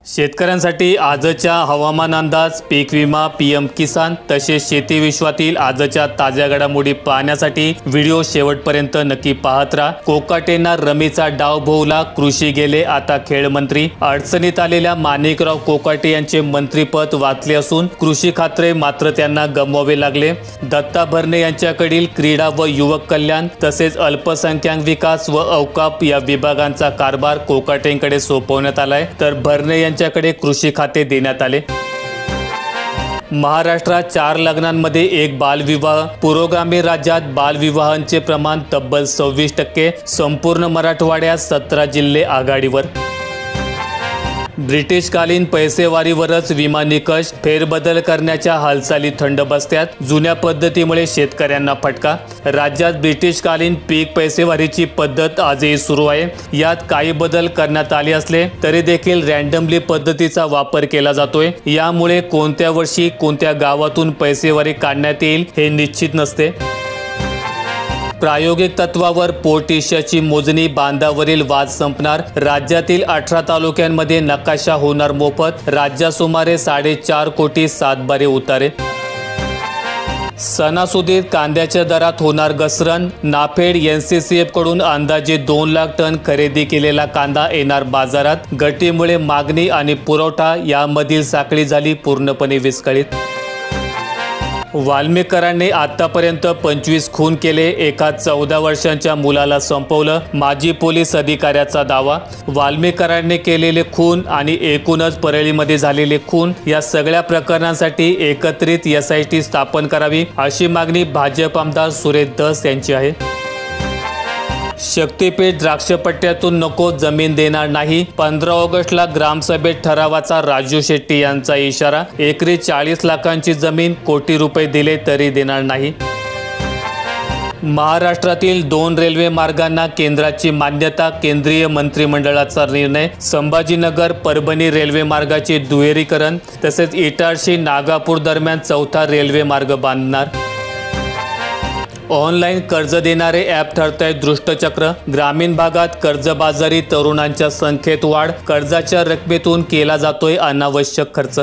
शेतकऱ्यांसाठी आजच्या हवामान अंदाज, पीक विमा, पीएम किसान तसेच शेती विश्वातील आजच्या ताज्या घडामोडी पाहण्यासाठी व्हिडिओ शेवटपर्यंत नक्की पाहत राहा। कोकाटेंना रमीचा डाव भोवला, कृषी गेले आता खेळ मंत्री। अडचणीत आलेल्या माणिकराव कोकाटे यांचे मंत्रीपद वाचले असून कृषी खाते मात्र त्यांना गमवावे लागले। दत्ता भरणे यांच्याकडील क्रीडा व युवक कल्याण तसेच अल्पसंख्याक विकास व औकाफ या विभागांचा कारभार कोकाटेंकडे सोपवण्यात आलाय, तर भरणे यांच्याकडे कृषी खाते देण्यात आले। महाराष्ट्रात 4 लग्नांमध्ये 1 बालविवाह, पुरोगामी राज्यात बालविवाहांचे प्रमाण तब्बल 26%, संपूर्ण मराठवाड्यात 17 जिल्हे आघाडीवर। ब्रिटिशकालीन पैसेवारीवरच विमा निकष, फेरबदल करण्याच्या हालचाली थंड बसत्यात। जुन्या पद्धतीमुळे शेतकऱ्यांना फटका। राज्यात ब्रिटिशकालीन पीक पैसेवारीची पद्धत आजही सुरू आहे। यात काही बदल करण्यात आले असले तरी देखील रँडमली पद्धतीचा वापर केला जातोय। यामुळे कोणत्या वर्षी कोणत्या गावातून पैसेवारी काढण्यात येईल हे निश्चित नसते। प्रायोगिक तत्वावर पोटइशाची मोजणी, बांधावरील वाद संपणार। राज्यातील 18 तालुक्यांमध्ये नकाशा होणार मोफत। राज्यात सुमारे 4.5 कोटी सातबारे उतारे। सणासुदीत कांद्याच्या दरात होणार घसरण। नाफेड NCCF कडून अंदाजे 2 लाख टन खरेदी केलेला कांदा येणार बाजारात। घटीमुळे मागणी आणि पुरवठा यामधील साखळी झाली पूर्णपणे विस्कळीत। वाल्मिकरांनी आतापर्यंत 25 खून केले, एका 14 वर्षांच्या मुलाला संपवलं, माजी पोलीस अधिकाऱ्याचा दावा। वाल्मिकरांनी केलेले खून आणि एकूणच परळीमध्ये झालेले खून या सगळ्या प्रकरणांसाठी एकत्रित SIT स्थापन करावी अशी मागणी भाजप आमदार सुरेश धस यांची आहे। शक्तीपीठ द्राक्षपट्ट्यातून नको, जमीन देणार नाही। 15 ऑगस्टला ग्रामसभेत ठरावाचा राजू शेट्टी यांचा इशारा। एकरी 40 लाखांची जमीन, कोटी रुपये दिले तरी देणार नाही। महाराष्ट्रातील 2 रेल्वे मार्गांना केंद्राची मान्यता, केंद्रीय मंत्रिमंडळाचा निर्णय। संभाजीनगर परभणी रेल्वे मार्गाचे दुहेरीकरण तसेच इटारसी नागापूर दरम्यान 4था रेल्वे मार्ग बांधणार। ऑनलाईन कर्ज देणारे ॲप ठरतायत दुष्टचक्र। ग्रामीण भागात कर्जबाजारी तरुणांच्या संख्येत वाढ, कर्जाच्या रकमेतून केला जातोय अनावश्यक खर्च।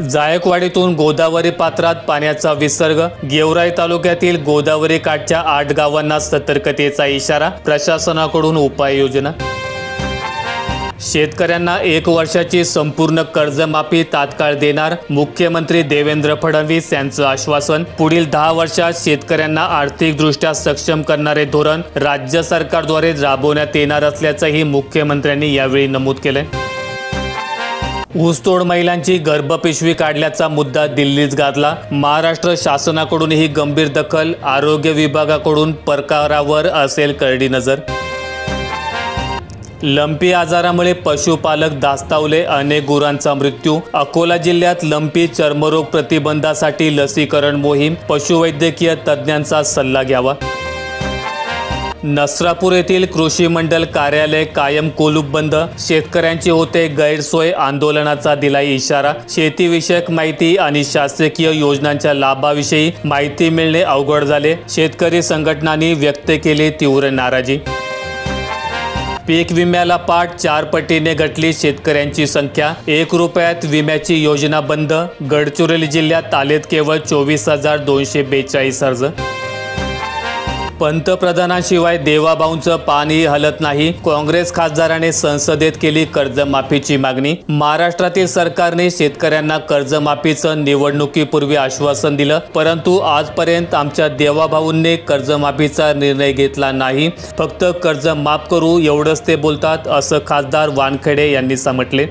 जायकवाडीतून गोदावरी पात्रात पाण्याचा विसर्ग, गेवराई तालुक्यातील गोदावरी काठच्या 8 गावांना सतर्कतेचा इशारा, प्रशासनाकडून उपाययोजना। शेतकऱ्यांना 1 वर्षाची संपूर्ण कर्जमाफी तात्काळ देणार, मुख्यमंत्री देवेंद्र फडणवीस यांचं आश्वासन। पुढील 10 वर्षात शेतकऱ्यांना आर्थिकदृष्ट्या सक्षम करणारे धोरण राज्य सरकारद्वारे राबवण्यात येणार असल्याचंही मुख्यमंत्र्यांनी यावेळी नमूद केलंय। ऊसतोड महिलांची गर्भपिशवी काढल्याचा मुद्दा दिल्लीत गाजला। महाराष्ट्र शासनाकडूनही गंभीर दखल, आरोग्य विभागाकडून प्रकारावर असेल करडी नजर। लंपी आजारामुळे पशुपालक धास्तावले, अनेक गुरांचा मृत्यू। अकोला जिल्ह्यात लंपी चर्मरोग प्रतिबंधासाठी लसीकरण मोहीम, पशुवैद्यकीय तज्ज्ञांचा सल्ला घ्यावा। नसरापूर येथील कृषी मंडल कार्यालय कायम कुलूप बंद, शेतकऱ्यांची होते गैरसोय, आंदोलनाचा दिलाय इशारा। शेतीविषयक माहिती आणि शासकीय योजनांच्या लाभाविषयी माहिती मिळणे अवघड झाले, शेतकरी संघटनांनी व्यक्त केली तीव्र नाराजी। पीक विम्याला पाठ, 4 पटीने घटली शेतकऱ्यांची संख्या। 1 रुपयात विम्याची योजना बंद, गडचिरोली जिल्ह्यात आलेत केवळ 24,242 अर्ज। पंतप्रधानांशिवाय देवाभाऊंचं पाणी हलत नाही, काँग्रेस खासदाराने संसदेत केली कर्जमाफीची मागणी। महाराष्ट्रातील सरकारने शेतकऱ्यांना कर्जमाफीचं निवडणुकीपूर्वी आश्वासन दिलं, परंतु आजपर्यंत आमच्या देवाभाऊंनी कर्जमाफीचा निर्णय घेतला नाही, फक्त कर्ज माफ करू एवढंच ते बोलतात, असं खासदार वानखेडे यांनी समटले।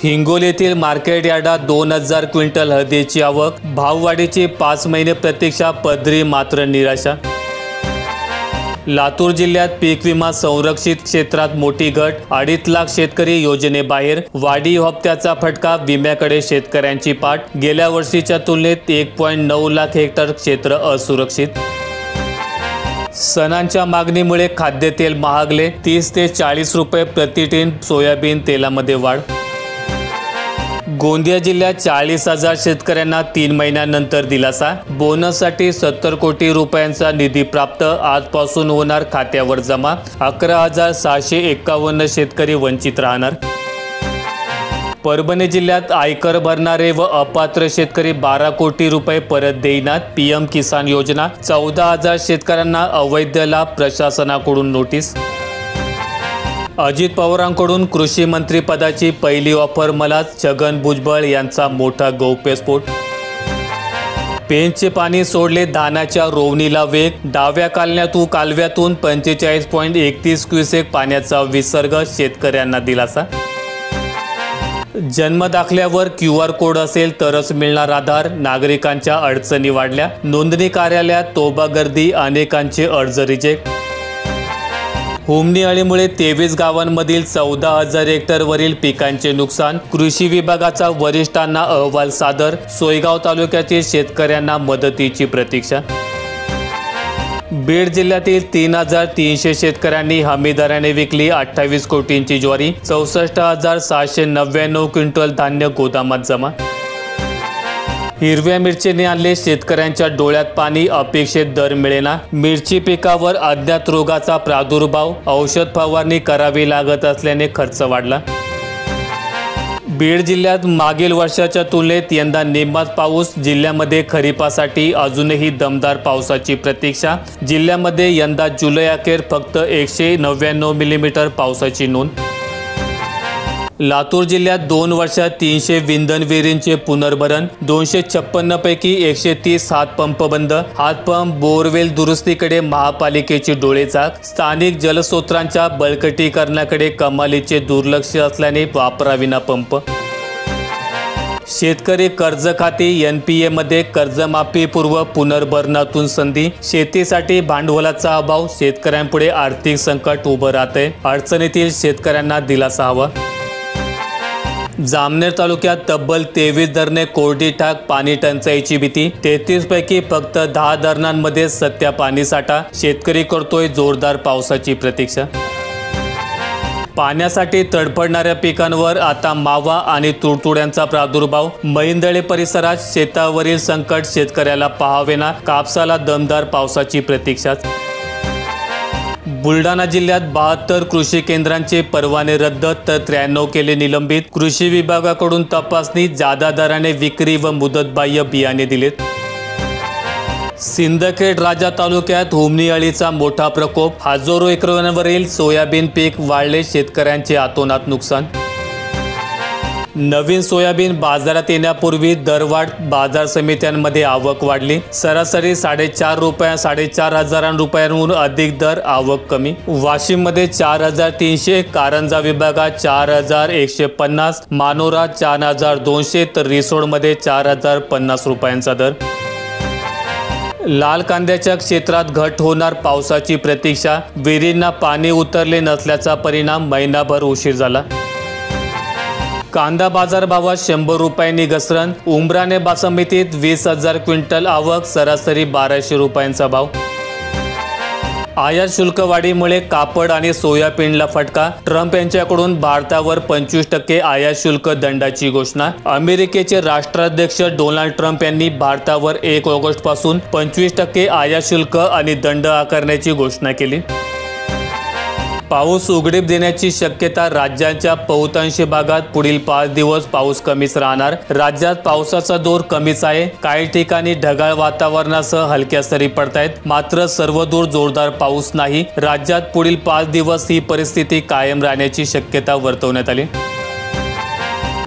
हिंगोली येथील मार्केट यार्डात 2000 क्विंटल हळदीची आवक, भाववाढीची 5 महिने प्रतीक्षा, पदरी मात्र निराशा। लातूर जिल्ह्यात पीक विमा संरक्षित क्षेत्रात मोठी घट, 2.5 लाख शेतकरी योजनेबाहेर। वाढीव हप्त्याचा फटका, विम्याकडे शेतकऱ्यांची पाठ, गेल्या वर्षीच्या तुलनेत 1.9 लाख हेक्टर क्षेत्र असुरक्षित। सणांच्या मागणीमुळे खाद्यतेल महागले, 30 ते 40 रुपये प्रति टिन, सोयाबीन तेलामध्ये वाढ। गोंदिया जिल्ह्यात 40,000 शेतकऱ्यांना 3 महिन्यानंतर दिलासा. बोनससाठी 70 कोटी रुपयांचा निधी प्राप्त. आजपासून होणार खात्यावर जमा. 11,651 शेतकरी वंचित राहणार. परभणी जिल्ह्यात आयकर भरणारे व अपात्र शेतकरी 12 कोटी रुपये परत देईनात. पीएम किसान योजना. 14,000 शेतकऱ्यांना अवैध लाभ. प्रशासनाकडून नोटीस. अजित पवारांकडून कृषी मंत्री पदाची पहिली ऑफर मलाच. छगन भुजबळ यांचा मोठा गौप्यस्फोट. पेंचचे पाणी सोडले. धानाच्या रोवणीला वेग. डाव्या कालव्यातून 45.31 क्युसेक पाण्याचा विसर्ग. शेतकऱ्यांना दिलासा. जन्मदाखल्यावर QR कोड असेल तरच मिळणार आधार. नागरिकांच्या अडचणी वाढल्या. नोंदणी कार्यालयात तोबा गर्दी. अनेकांचे अर्ज रिजेक्ट. हुमणी अळीमुळे 23 गावांमधील 14,000 हेक्टरवरील पिकांचे नुकसान. कृषी विभागाचा वरिष्ठांना अहवाल सादर. सोयगाव तालुक्यातील शेतकऱ्यांना मदतीची प्रतीक्षा. बीड जिल्ह्यातील 3,300 शेतकऱ्यांनी हमी दराने विकली 28 कोटींची ज्वारी. 64,799 क्विंटल धान्य गोदामात जमा. हिरव्या मिरचीने आणले शेतकऱ्यांच्या डोळ्यात पाणी. अपेक्षित दर मिळेना. मिरची पिकावर अज्ञात रोगाचा प्रादुर्भाव. औषध फवारणी करावी लागत असल्याने खर्च वाढला. बीड जिल्ह्यात मागील वर्षाच्या तुलनेत यंदा निम्माच पाऊस. जिल्ह्यामध्ये खरीपासाठी अजूनही दमदार पावसाची प्रतीक्षा. जिल्ह्यामध्ये यंदा जुलै अखेर फक्त 199 मिलीमीटर पावसाची नोंद. लातूर जिल्ह्यात 2 वर्षात 300 विंधन विहिरींचे पुनर्भरण. 256 पैकी 130 हातपंप बंद. हातपंप बोरवेल दुरुस्तीकडे महापालिकेची डोळेझाक. स्थानिक जलस्रोतांच्या बळकटीकरणाकडे कमालीचे दुर्लक्ष असल्याने वापराविना पंप. शेतकरी कर्ज खाती. NPA मध्ये कर्जमाफीपूर्व पुनर्भरणातून संधी. शेतीसाठी भांडवलाचा अभाव. शेतकऱ्यांपुढे आर्थिक संकट उभं राहते. अडचणीतील शेतकऱ्यांना दिलासा हवा. जामनेर तालुक्यात तब्बल 23 धरणे कोरडी ठाक. पाणी टंचाईची भीती. 33 पैकी फक्त 10 धरणांमध्ये सध्या पाणीसाठा. शेतकरी करतोय जोरदार पावसाची प्रतीक्षा. पाण्यासाठी तडफडणाऱ्या पिकांवर आता मावा आणि तुडतुड्यांचा प्रादुर्भाव. मैंदळे परिसरात शेतावरील संकट शेतकऱ्याला पाहावेना. कापसाला दमदार पावसाची प्रतीक्षा. बुलढाणा जिल्ह्यात 72 कृषी केंद्रांचे परवाने रद्द तर 93 केले निलंबित. कृषी विभागाकडून तपासणी. जादा दराने विक्री व मुदतबाह्य बियाणे दिलेत. सिंदखेड राजा तालुक्यात हुमणी अळीचा मोठा प्रकोप. हजारो एकरांवरील सोयाबीन पीक वाळले. शेतकऱ्यांचे अतोनात नुकसान. नवीन सोयाबीन बाजारात येण्यापूर्वी दरवाढ. बाजार समित्यांमध्ये आवक वाढली. सरासरी 4,500 रुपयांहून अधिक दर. आवक कमी. वाशिममध्ये 4,300. कारंजा विभागात 4,150. मानोरा 4,200 तर रिसोडमध्ये 4,050 रुपयांचा दर. लाल कांद्याच्या क्षेत्रात घट होणार. पावसाची प्रतीक्षा. विहिरींना पाणी उतरले नसल्याचा परिणाम. महिनाभर उशीर झाला. कांदा बाजारभावात 100 रुपयांनी घसरण. उमराणे बासमतीत 20,000 क्विंटल आवक. सरासरी 1,200 रुपयांचा भाव. आयात शुल्क वाढीमुळे कापड आणि सोयाबीनला फटका. ट्रम्प यांच्याकडून भारतावर 25% आयात शुल्क दंडाची घोषणा. अमेरिकेचे राष्ट्राध्यक्ष डोनाल्ड ट्रम्प यांनी भारतावर 1 ऑगस्टपासून 25% आयात शुल्क आणि दंड आकारण्याची घोषणा केली. पाऊस उघडीप देण्याची शक्यता. राज्याच्या बहुतांश भागात पुढील 5 दिवस पाऊस कमीच राहणार. राज्यात पावसाचा जोर कमीच आहे. काही ठिकाणी ढगाळ वातावरणासह हलक्या सरी पडतायत. मात्र सर्वदूर जोरदार पाऊस नाही. राज्यात पुढील 5 दिवस ही परिस्थिती कायम राहण्याची शक्यता वर्तवण्यात आली.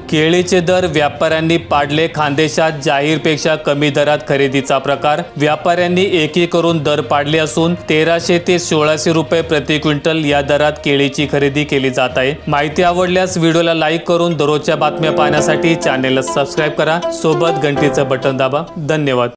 केळीचे दर. व्यापाऱ्यांनी पाडले खानदेशात. जाहीरपेक्षा कमी दरात खरेदीचा प्रकार. व्यापाऱ्यांनी एकी करून दर पाडले असून 1,300 ते 1,600 रुपये प्रति क्विंटल या दरात केळीची खरेदी केली जात आहे. माहिती आवडल्यास व्हिडिओला लाईक करून दररोजच्या बातम्या पाहण्यासाठी चॅनेलला सबस्क्राईब करा. सोबत घंटीचं बटन दाबा. धन्यवाद.